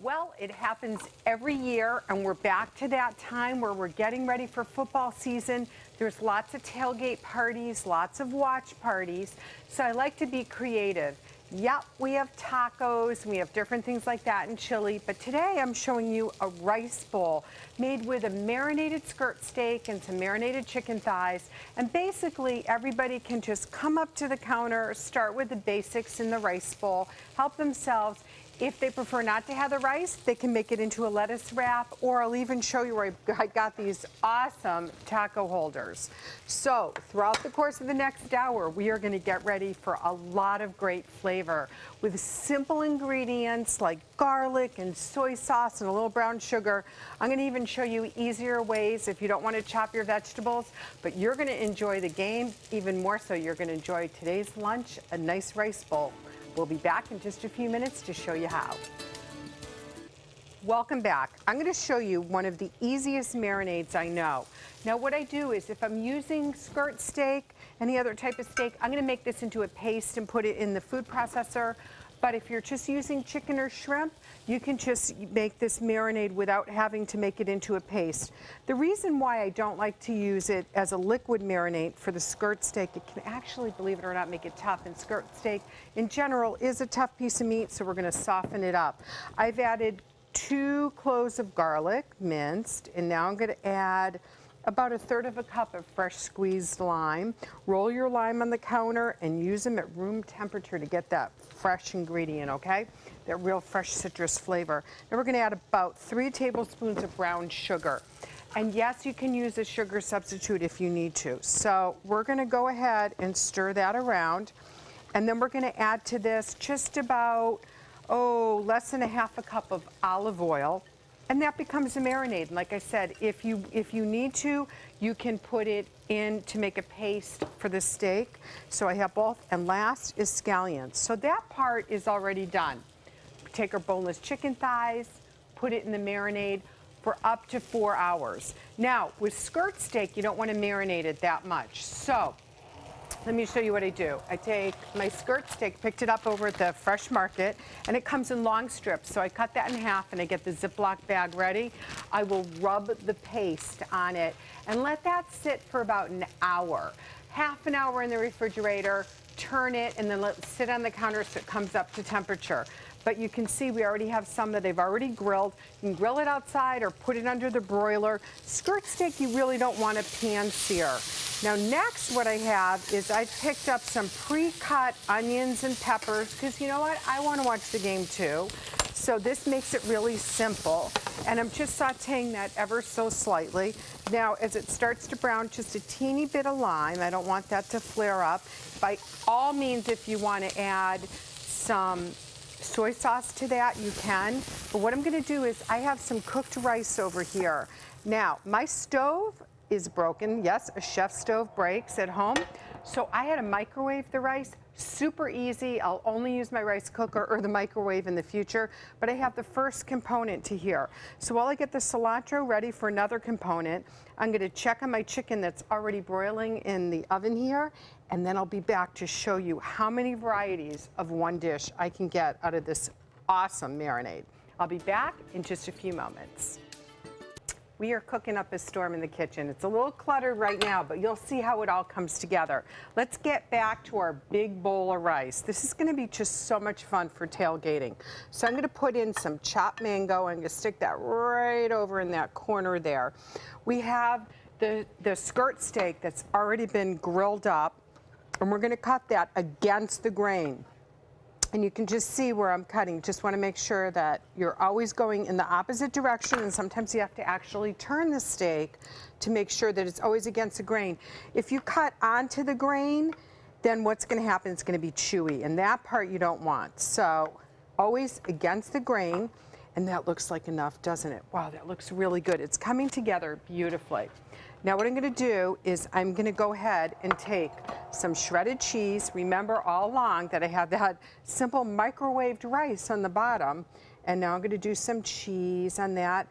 Well, it happens every year, and we're back to that time where we're getting ready for football season. There's lots of tailgate parties, lots of watch parties, so I like to be creative. Yep, we have tacos, we have different things like that in chili, but today I'm showing you a rice bowl made with a marinated skirt steak and some marinated chicken thighs, and basically everybody can just come up to the counter, start with the basics in the rice bowl, help themselves. If they prefer not to have the rice, they can make it into a lettuce wrap, or I'll even show you where I got these awesome taco holders. So throughout the course of the next hour, we are going to get ready for a lot of great flavor with simple ingredients like garlic and soy sauce and a little brown sugar. I'm going to even show you easier ways if you don't want to chop your vegetables, but you're going to enjoy the game. Even more so, you're going to enjoy today's lunch, a nice rice bowl. We'll be back in just a few minutes to show you how. Welcome back. I'm going to show you one of the easiest marinades I know. Now what I do is if I'm using skirt steak, any other type of steak, I'm going to make this into a paste and put it in the food processor. But if you're just using chicken or shrimp, you can just make this marinade without having to make it into a paste. The reason why I don't like to use it as a liquid marinade for the skirt steak, it can actually, believe it or not, make it tough. And skirt steak, in general, is a tough piece of meat, so we're going to soften it up. I've added 2 cloves of garlic, minced, and now I'm going to add about 1/3 cup of fresh squeezed lime. Roll your lime on the counter and use them at room temperature to get that fresh ingredient, okay? That real fresh citrus flavor. Now we're going to add about 3 tablespoons of brown sugar. And yes, you can use a sugar substitute if you need to. So we're going to go ahead and stir that around. And then we're going to add to this just about, less than 1/2 cup of olive oil. And that becomes a marinade. And like I said, if you need to, you can put it in to make a paste for the steak. So I have both. And last is scallions. So that part is already done. Take our boneless chicken thighs, put it in the marinade for up to 4 hours. Now, with skirt steak, you don't want to marinate it that much. So let me show you what I do. I take my skirt steak, picked it up over at the Fresh Market, and it comes in long strips. So I cut that in half and I get the Ziploc bag ready. I will rub the paste on it and let that sit for about an hour. Half an hour in the refrigerator, turn it, and then let it sit on the counter so it comes up to temperature. But you can see we already have some that they've already grilled. You can grill it outside or put it under the broiler. Skirt steak, you really don't want to pan sear. Now next what I have is I picked up some pre-cut onions and peppers because you know what? I want to watch the game too. So this makes it really simple. And I'm just sauteing that ever so slightly. Now as it starts to brown, just a teeny bit of lime. I don't want that to flare up. By all means, if you want to add some soy sauce to that, you can. But what I'm going to do is I have some cooked rice over here. Now my stove is broken. Yes, a chef stove breaks at home. So I had to microwave the rice. Super easy. I'll only use my rice cooker or the microwave in the future, but I have the first component to here. So while I get the cilantro ready for another component, I'm going to check on my chicken that's already broiling in the oven here, and then I'll be back to show you how many varieties of one dish I can get out of this awesome marinade. I'll be back in just a few moments. We are cooking up a storm in the kitchen. It's a little cluttered right now, but you'll see how it all comes together. Let's get back to our big bowl of rice. This is gonna be just so much fun for tailgating. So I'm gonna put in some chopped mango. I'm gonna stick that right over in that corner there. We have the skirt steak that's already been grilled up, and we're gonna cut that against the grain. And you can just see where I'm cutting. Just want to make sure that you're always going in the opposite direction, and sometimes you have to actually turn the steak to make sure that it's always against the grain. If you cut onto the grain, then what's going to happen is going to be chewy, and that part you don't want. So always against the grain, and that looks like enough, doesn't it? Wow, that looks really good. It's coming together beautifully. Now what I'm going to do is I'm going to go ahead and take some shredded cheese. Remember all along that I have that simple microwaved rice on the bottom. And now I'm going to do some cheese on that.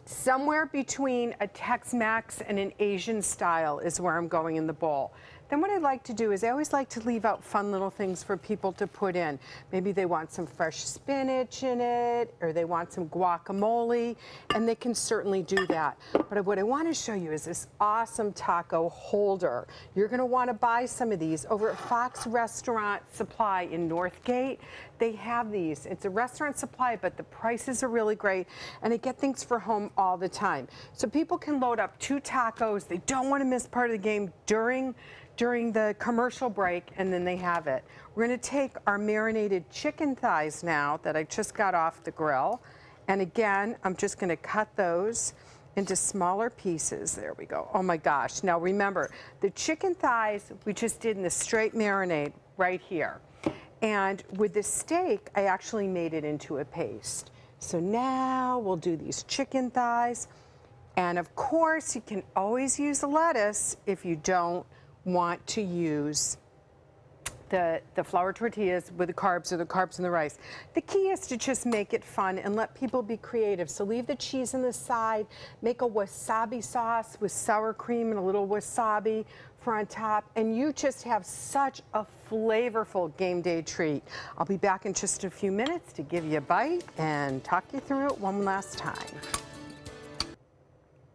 Somewhere between a Tex-Mex and an Asian style is where I'm going in the bowl. Then what I like to do is I always like to leave out fun little things for people to put in. Maybe they want some fresh spinach in it, or they want some guacamole, and they can certainly do that. But what I want to show you is this awesome taco holder. You're going to want to buy some of these over at Fox Restaurant Supply in Northgate. They have these. It's a restaurant supply, but the prices are really great, and they get things for home all the time. So people can load up 2 tacos. They don't want to miss part of the game during the commercial break, and then they have it. We're going to take our marinated chicken thighs now that I just got off the grill, and again, I'm just going to cut those into smaller pieces. There we go. Oh my gosh. Now remember, the chicken thighs we just did in the straight marinade right here. And with the steak, I actually made it into a paste. So now we'll do these chicken thighs. And of course, you can always use the lettuce if you don't want to use the flour tortillas with the carbs or the carbs and the rice. The key is to just make it fun and let people be creative. So leave the cheese on the side, make a wasabi sauce with sour cream and a little wasabi for on top, and you just have such a flavorful game day treat. I'll be back in just a few minutes to give you a bite and talk you through it one last time.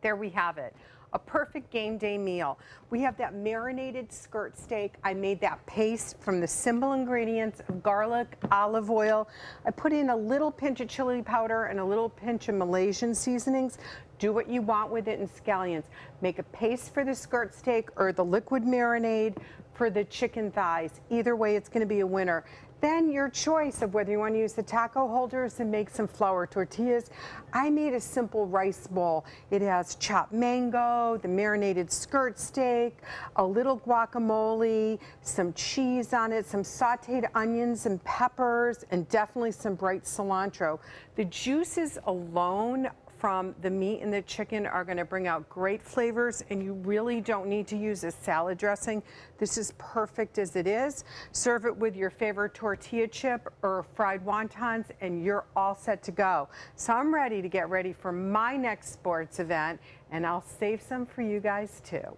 There we have it. A perfect game day meal. We have that marinated skirt steak. I made that paste from the simple ingredients of garlic, olive oil. I put in a little pinch of chili powder and a little pinch of Malaysian seasonings. Do what you want with it in scallions. Make a paste for the skirt steak or the liquid marinade for the chicken thighs. Either way, it's going to be a winner. Then your choice of whether you want to use the taco holders and make some flour tortillas. I made a simple rice bowl. It has chopped mango, the marinated skirt steak, a little guacamole, some cheese on it, some sauteed onions and peppers, and definitely some bright cilantro. The juices alone from the meat and the chicken are going to bring out great flavors, and you really don't need to use a salad dressing. This is perfect as it is. Serve it with your favorite tortilla chip or fried wontons, and you're all set to go. So I'm ready to get ready for my next sports event, and I'll save some for you guys too.